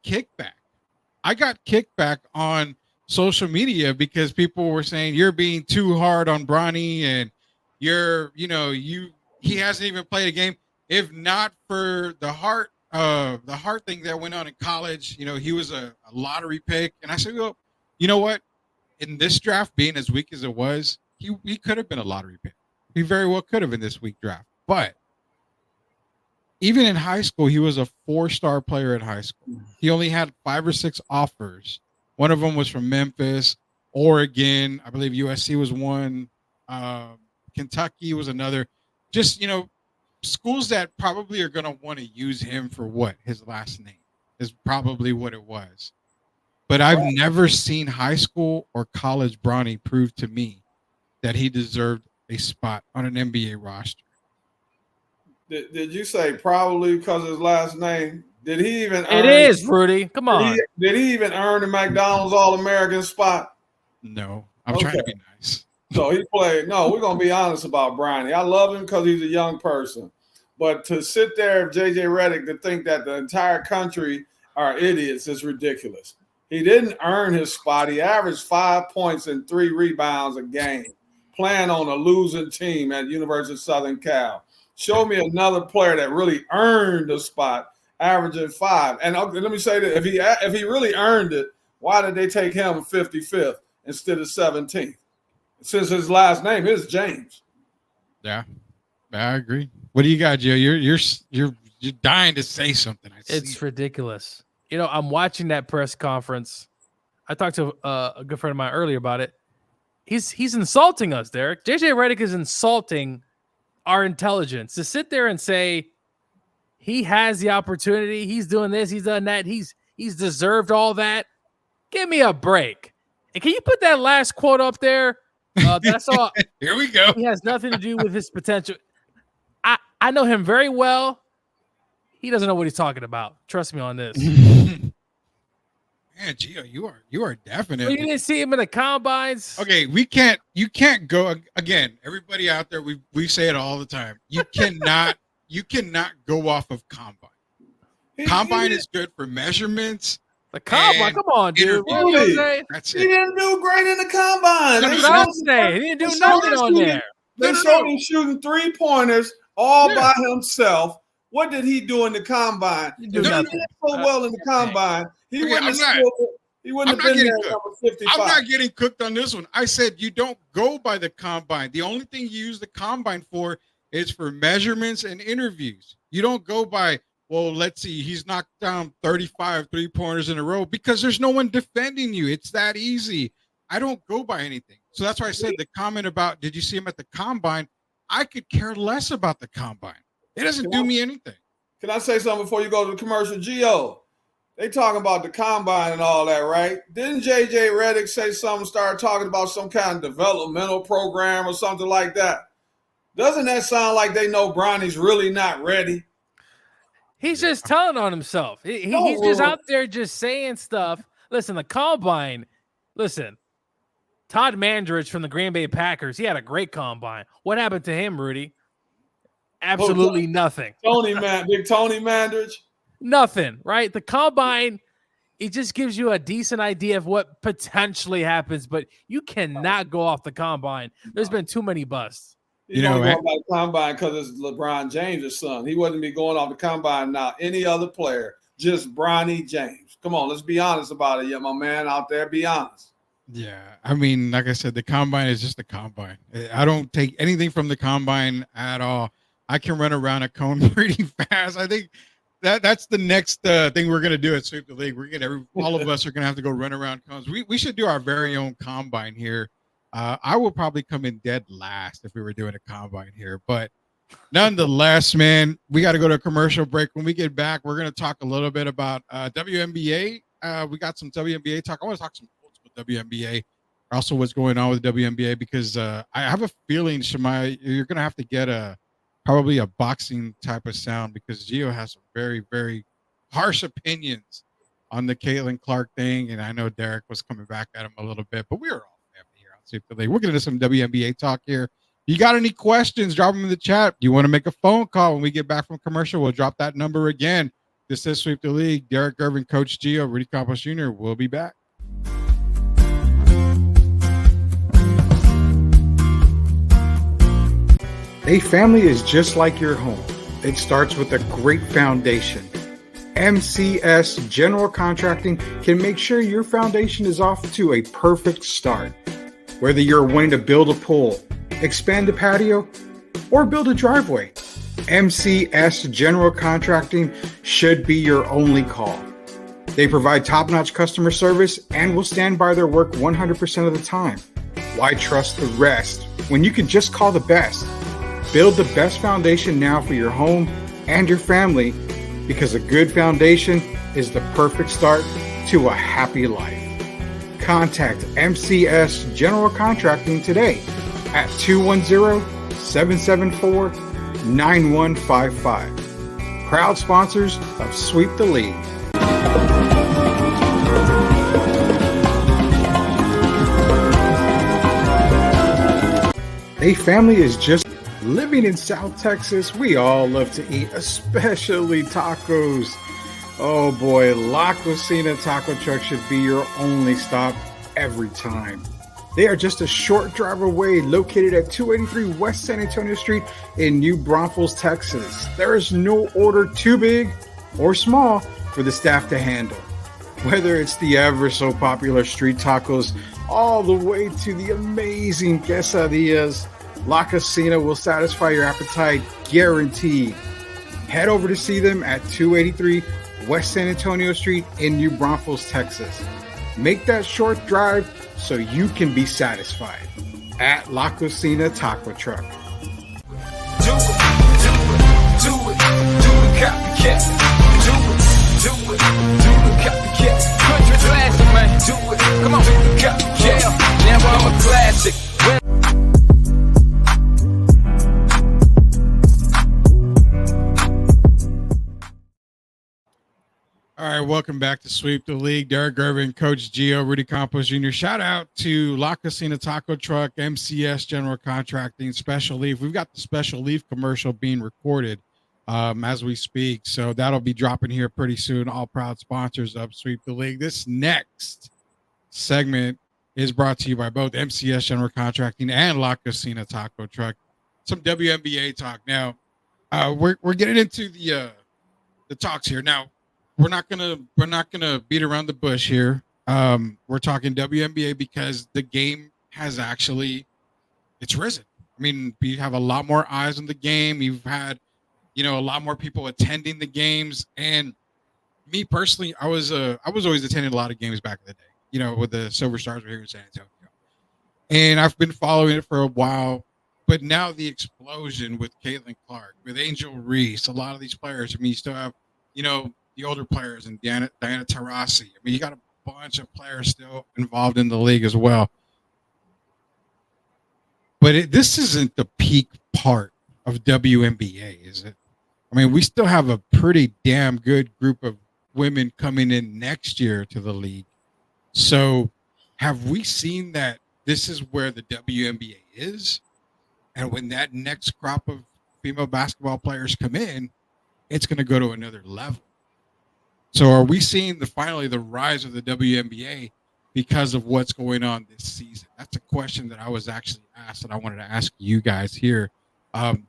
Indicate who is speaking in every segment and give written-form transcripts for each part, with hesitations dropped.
Speaker 1: kickback. I got kickback on social media because people were saying you're being too hard on Bronny and he hasn't even played a game. If not for the heart thing that went on in college, he was a lottery pick. And I said, well, you know what? In this draft being as weak as it was, he could have been a lottery pick. He very well could have in this weak draft. But even in high school, he was a 4-star player in high school. He only had 5 or 6 offers. One of them was from Memphis, Oregon. I believe USC was one. Kentucky was another. Just, schools that probably are going to want to use him for what? His last name is probably what it was. But I've never seen high school or college Bronny prove to me that he deserved a spot on an NBA roster.
Speaker 2: Did you say probably because of his last name? Did he even
Speaker 3: It is, Rudy. Come on.
Speaker 2: Did he even earn the McDonald's All-American spot?
Speaker 1: No. I'm trying to be nice.
Speaker 2: So he played. No, we're going to be honest about Bronny. I love him because he's a young person. But to sit there, J.J. Redick, to think that the entire country are idiots is ridiculous. He didn't earn his spot. He averaged 5 points and 3 rebounds a game, playing on a losing team at University of Southern Cal. Show me another player that really earned a spot, averaging 5. And let me say that if he really earned it, why did they take him 55th instead of 17th? Since his last name is James.
Speaker 1: Yeah, I agree. What do you got, Joe? You're dying to say something.
Speaker 3: It's ridiculous. I'm watching that press conference. I talked to a good friend of mine earlier about it. He's insulting us, Derek. JJ Redick is insulting our intelligence to sit there and say he has the opportunity. He's doing this. He's done that. He's deserved all that. Give me a break. And can you put that last quote up there? That's all.
Speaker 1: Here we go.
Speaker 3: He has nothing to do with his potential. I know him very well. He doesn't know what he's talking about. Trust me on this.
Speaker 1: Man, Gio, you are definitely.
Speaker 3: You didn't see him in the combines.
Speaker 1: Okay, you can't go again. Everybody out there, we say it all the time. You cannot go off of combine. Combine is good for measurements.
Speaker 3: The combine, come on, dude.
Speaker 1: That's it.
Speaker 2: He didn't do great in the combine.
Speaker 3: He didn't do nothing on there.
Speaker 2: They showed him shooting 3-pointers all by himself. What did he do in the combine? He did so well in the combine. He wouldn't have been there at number 55.
Speaker 1: I'm not getting cooked on this one. I said you don't go by the combine. The only thing you use the combine for is for measurements and interviews. You don't go by, well, let's see, he's knocked down 35 3-pointers in a row because there's no one defending you. It's that easy. I don't go by anything. So that's why I said the comment about, did you see him at the combine? I could care less about the combine. It doesn't do me anything.
Speaker 2: Can I say something before you go to the commercial? Gio, they talking about the combine and all that, right? Didn't J.J. Redick say something, start talking about some kind of developmental program or something like that? Doesn't that sound like they know Bronny's really not ready?
Speaker 3: He's just telling on himself. He's just out there just saying stuff. Listen, the combine, Todd Mandridge from the Green Bay Packers, he had a great combine. What happened to him, Rudy? Absolutely nothing.
Speaker 2: Big Tony Mandridge?
Speaker 3: Nothing, right? The combine, it just gives you a decent idea of what potentially happens, but you cannot go off the combine. There's been too many busts.
Speaker 2: He's going by the combine because it's LeBron James' son. He wouldn't be going off the combine now. Any other player, just Bronny James. Come on, let's be honest about it. Yeah, my man out there, be honest.
Speaker 1: Yeah, I mean, like I said, the combine is just a combine. I don't take anything from the combine at all. I can run around a cone pretty fast. I think that's the next thing we're going to do at Sweep the League. All of us are going to have to go run around cones. We should do our very own combine here. I will probably come in dead last if we were doing a combine here. But nonetheless, man, we got to go to a commercial break. When we get back, we're going to talk a little bit about WNBA. We got some WNBA talk. I want to talk some quotes with WNBA. Also what's going on with WNBA because I have a feeling, Shemai, you're going to have to get probably a boxing type of sound because Gio has some very, very harsh opinions on the Caitlin Clark thing. And I know Derek was coming back at him a little bit, but we were all family here on Sweep the League. We're going to do some WNBA talk here. You got any questions, drop them in the chat. You want to make a phone call when we get back from commercial, we'll drop that number again, This is Sweep the League. Derek Irvin, Coach Gio, Rudy Campos Jr. will be back.
Speaker 4: A family is just like your home. It starts with a great foundation. MCS General Contracting can make sure your foundation is off to a perfect start. Whether you're wanting to build a pool, expand a patio, or build a driveway, MCS General Contracting should be your only call. They provide top-notch customer service and will stand by their work 100% of the time. Why trust the rest when you can just call the best? Build the best foundation now for your home and your family, because a good foundation is the perfect start to a happy life. Contact MCS General Contracting today at 210-774-9155. Proud sponsors of Sweep the League. A family is just living in South Texas. We all love to eat, especially tacos. Oh boy, La Cocina Taco Truck should be your only stop every time. They are just a short drive away, located at 283 West San Antonio Street in New Braunfels, Texas. There is no order too big or small for the staff to handle. Whether it's the ever so popular street tacos, all the way to the amazing quesadillas, La Cocina will satisfy your appetite, guaranteed. Head over to see them at 283 West San Antonio Street in New Braunfels, Texas. Make that short drive so you can be satisfied at La Cocina Taco Truck.
Speaker 5: Do it, copycat. Do it, copycat. Country classic, man. Do it, come on, copycat. Now I'm a classic.
Speaker 1: All right, welcome back to Sweep the League. Derek Irvin, Coach Gio, Rudy Campos Jr. Shout out to La Cocina Taco Truck, MCS General Contracting, Special Leaf. We've got the Special Leaf commercial being recorded as we speak, so that'll be dropping here pretty soon. All proud sponsors of Sweep the League. This next segment is brought to you by both MCS General Contracting and La Cocina Taco Truck. Some WNBA talk. Now, we're getting into the talks here. Now, we're not gonna beat around the bush here. We're talking WNBA because the game has it's risen. I mean, we have a lot more eyes on the game. You've had, a lot more people attending the games. And me personally, I was always attending a lot of games back in the day. With the Silver Stars were here in San Antonio, and I've been following it for a while. But now the explosion with Caitlin Clark, with Angel Reese, a lot of these players. I mean, you still have, the older players and Diana Taurasi. I mean, you got a bunch of players still involved in the league as well. But this isn't the peak part of WNBA, is it? I mean, we still have a pretty damn good group of women coming in next year to the league. So have we seen that this is where the WNBA is? And when that next crop of female basketball players come in, it's going to go to another level. So are we seeing finally the rise of the WNBA because of what's going on this season? That's a question that I was actually asked, and I wanted to ask you guys here.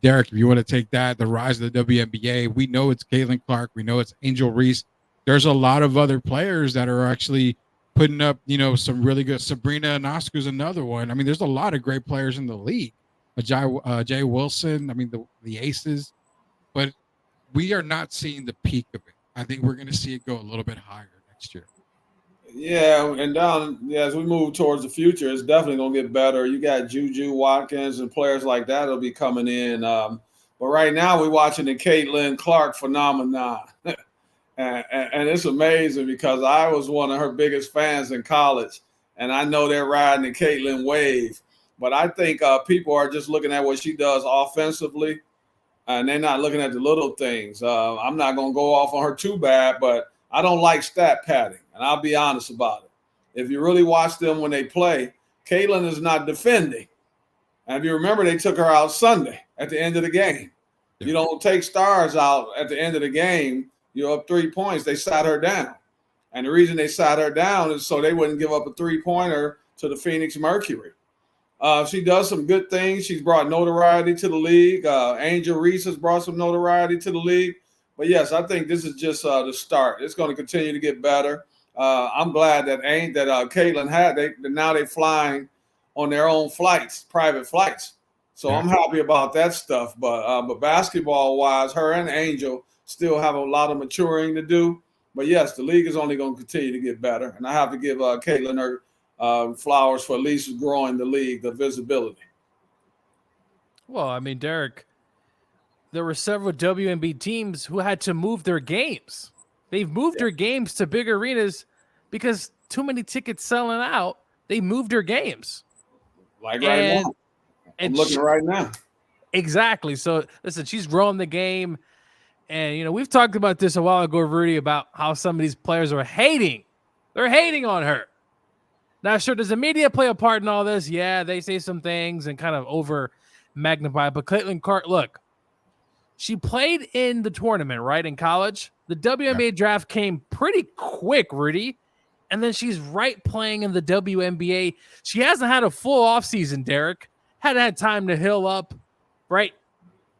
Speaker 1: Derek, if you want to take that, the rise of the WNBA, we know it's Caitlin Clark. We know it's Angel Reese. There's a lot of other players that are actually putting up, some really good. Sabrina Ionescu's another one. I mean, there's a lot of great players in the league. Jay Wilson, I mean, the Aces. But we are not seeing the peak of it. I think we're going to see it go a little bit higher next year.
Speaker 2: Yeah, and as we move towards the future, it's definitely going to get better. You got Juju Watkins and players like that will be coming in. But right now we're watching the Caitlin Clark phenomenon. and it's amazing because I was one of her biggest fans in college, and I know they're riding the Caitlin wave. But I think people are just looking at what she does offensively, and they're not looking at the little things. I'm not going to go off on her too bad, but I don't like stat padding, and I'll be honest about it. If you really watch them when they play, Caitlin is not defending. And if you remember, they took her out Sunday at the end of the game. Yeah. You don't take stars out at the end of the game You're up 3 points. They sat her down. And the reason they sat her down is so they wouldn't give up a 3-pointer to the Phoenix Mercury. She does some good things. She's brought notoriety to the league. Angel Reese has brought some notoriety to the league. But, yes, I think this is just the start. It's going to continue to get better. I'm glad that Caitlin now they're flying on their own flights, private flights. So I'm happy about that stuff. But basketball-wise, her and Angel still have a lot of maturing to do. But, yes, the league is only going to continue to get better. And I have to give Caitlin her flowers for at least growing the league, the visibility.
Speaker 3: Well, I mean, Derek, there were several WNBA teams who had to move their games. They've moved their games to big arenas because too many tickets selling out. They moved their games.
Speaker 2: Like right now. I'm looking right now.
Speaker 3: Exactly. So, listen, she's growing the game. And, you know, we've talked about this a while ago, Rudy, about how some of these players are hating. They're hating on her. Now, sure, does the media play a part in all this? Yeah, they say some things and kind of over magnify. But Caitlin Clark, look, she played in the tournament, right, in college. The WNBA draft came pretty quick, Rudy. And then she's right playing in the WNBA. She hasn't had a full offseason, Derek. Hadn't had time to heal up, right?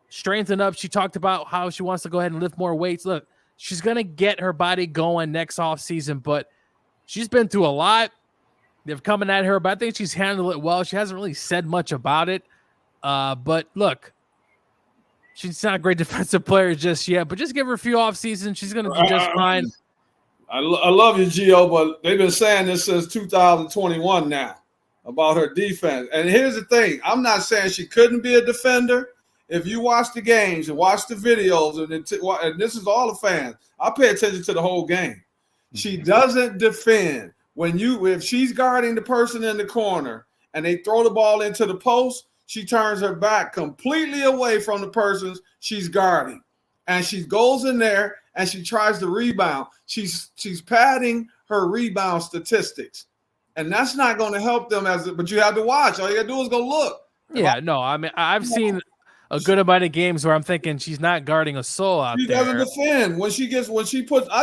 Speaker 3: Strengthen up. She talked about how she wants to go ahead and lift more weights. Look, she's going to get her body going next offseason, but she's been through a lot. They've coming at her, but I think she's handled it well. She hasn't really said much about it. But look, she's not a great defensive player just yet, but just give her a few off seasons. She's going to do just fine.
Speaker 2: I love you, Gio, but they've been saying this since 2021 now about her defense. And here's the thing. I'm not saying she couldn't be a defender. If you watch the games and watch the videos, and this is all the fans, I pay attention to the whole game. She doesn't defend. If she's guarding the person in the corner and they throw the ball into the post, she turns her back completely away from the person she's guarding. And she goes in there and she tries to rebound. She's padding her rebound statistics. And that's not going to help them but you have to watch. All you got to do is go look.
Speaker 3: Yeah, no, I mean, I've seen a good amount of games where I'm thinking she's not guarding a soul out there.
Speaker 2: She doesn't defend. I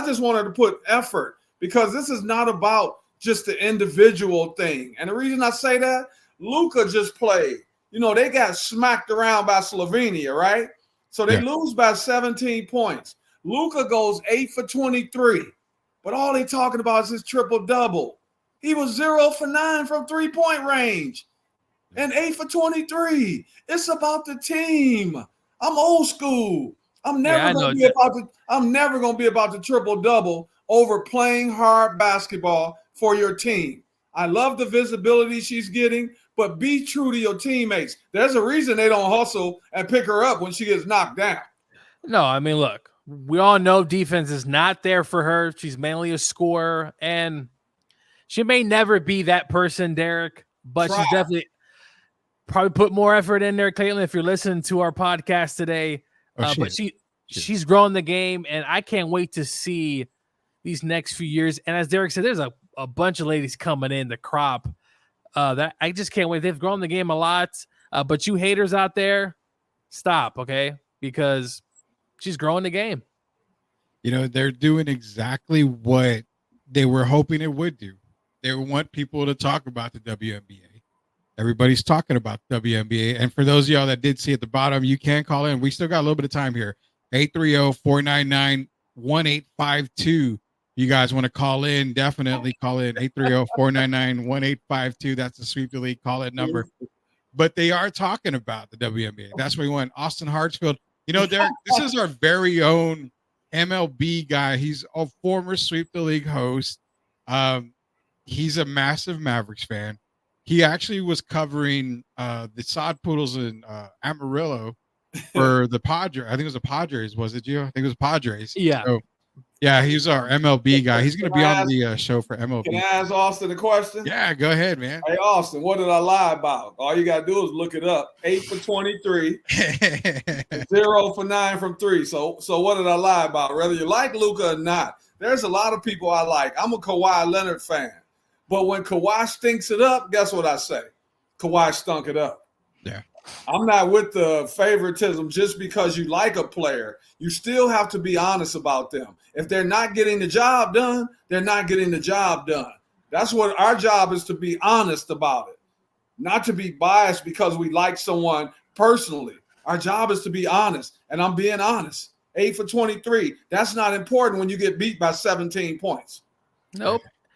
Speaker 2: just want her to put effort, because this is not about just the individual thing. And the reason I say that, Luka just played. You know, they got smacked around by Slovenia, right? So they lose by 17 points. Luka goes 8 for 23. But all they talking about is his triple-double. He was 0 for 9 from three-point range. And 8 for 23. It's about the team. I'm old school. I'm never going to be about the triple-double over playing hard basketball for your team. I love the visibility she's getting, but be true to your teammates. There's a reason they don't hustle and pick her up when she gets knocked down.
Speaker 3: No, I mean, look, we all know defense is not there for her. She's mainly a scorer, and she may never be that person, Derek, but she's definitely probably put more effort in there, Caitlin, if you're listening to our podcast today. But she's growing the game, and I can't wait to see these next few years. And as Derek said, there's a bunch of ladies coming in the crop that I just can't wait. They've grown the game a lot, but you haters out there, stop, okay? Because she's growing the game.
Speaker 1: You know, they're doing exactly what they were hoping it would do. They want people to talk about the WNBA. Everybody's talking about WNBA. And for those of y'all that did see at the bottom, you can call in. We still got a little bit of time here. 830-499-1852. You guys want to call in, definitely call in. 830-499-1852. That's the Sweep the League call-in number. But they are talking about the WNBA. That's where we went. Austin Hartsfield. You know, Derek, this is our very own MLB guy. He's a former Sweep the League host. He's a massive Mavericks fan. He actually was covering the Sod Poodles in Amarillo for the Padres. I think it was the Padres, was it, Gio? I think it was Padres.
Speaker 3: Yeah.
Speaker 1: So, yeah, he's our MLB guy. He's going to be on the show for MLB.
Speaker 2: Can I ask Austin a question?
Speaker 1: Yeah, go ahead, man.
Speaker 2: Hey, Austin, what did I lie about? All you got to do is look it up. 8 for 23, 0 for 9 from 3. So what did I lie about? Whether you like Luka or not, there's a lot of people I like. I'm a Kawhi Leonard fan. But when Kawhi stinks it up, guess what I say? Kawhi stunk it up.
Speaker 1: Yeah.
Speaker 2: I'm not with the favoritism just because you like a player. You still have to be honest about them. If they're not getting the job done, they're not getting the job done. That's what our job is, to be honest about it, not to be biased because we like someone personally. Our job is to be honest, and I'm being honest. 8 for 23. That's not important when you get beat by 17 points.
Speaker 3: Nope.